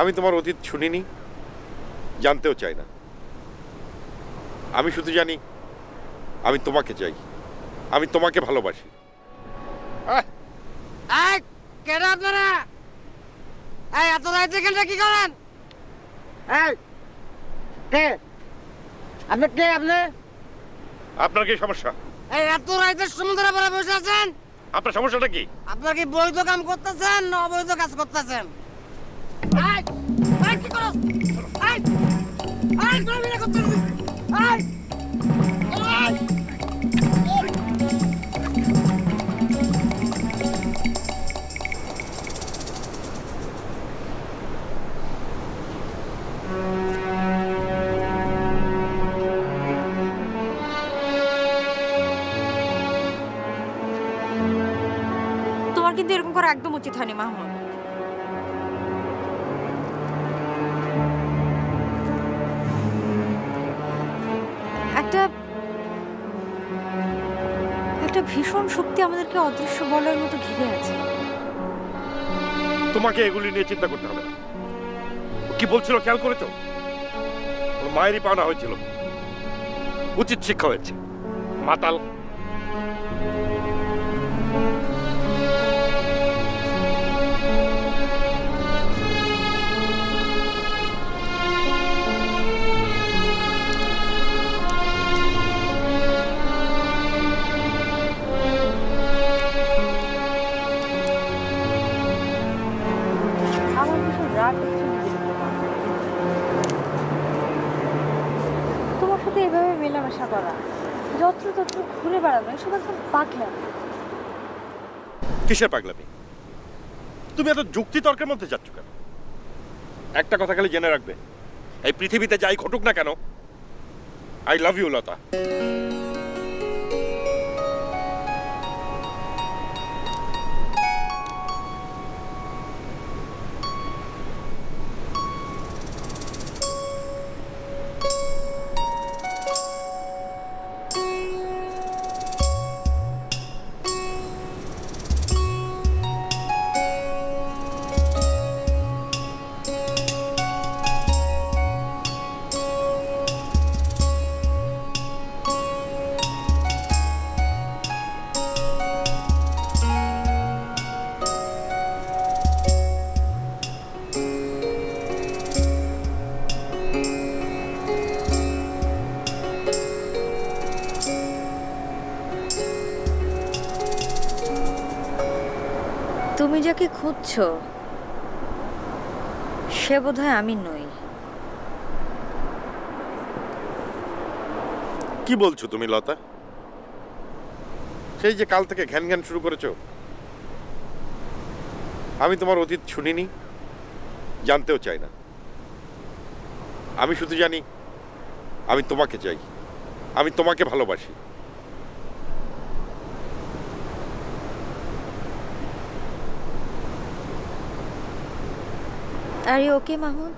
আমি তোমার অতীত শুনিনি, জানতেও চাই না। আমি শুধু জানি আমি তোমাকে চাই, আমি তোমাকে ভালোবাসি। কেন আপনারা এত রাইতে এখানটা কি করেন? কে আপনি? কে আপনি? আপনার কি সমস্যা? এত রাইতে সমুদ্রে পরে বসে আছেন, আপনার সমস্যাটা কি? আপনার কি বৈধ কাম করতেছেন না অবৈধ কাজ করতেছেন? কি করছ? তোমার কিন্তু এরকম করা একদম উচিত হয়নি মাহমুদ। একটা একটা ভীষণ শক্তি আমাদেরকে অদৃশ্য বলয়ের মতো ঘিরে আছে। তোমাকে এগুলি নিয়ে চিন্তা করতে হবে না। কি বলছিল খেয়াল করেছো? ওর মায়েরই পাওনা হয়েছিল, উচিত শিক্ষা হয়েছে। মাতাল। আমার ভীষণ রাগ হচ্ছে নিজের উপর। তোমার সাথে এভাবে মেলামেশা করা, যত্রতত্র ঘুরে বেড়ানো, এসব একদম পাগলামি। কিসের পাগলামি? তুমি এত যুক্তি তর্কের মধ্যে যাচ্ছ কেন? একটা কথা খালি জেনে রাখবে, এই পৃথিবীতে যাই ঘটুক না কেন, আই লাভ ইউ লতা। তুমি যাকে খুঁজছো সে বোধহয় আমি নই। কি বলছো তুমি লতা? সেই যে কাল থেকে ঘ্যান ঘ্যান শুরু করেছো। আমি তোমার অতীত শুনিনি, জানতেও চাই না। আমি শুধু জানি আমি তোমাকে চাই, আমি তোমাকে ভালোবাসি। আর ওকে মাহমুদ?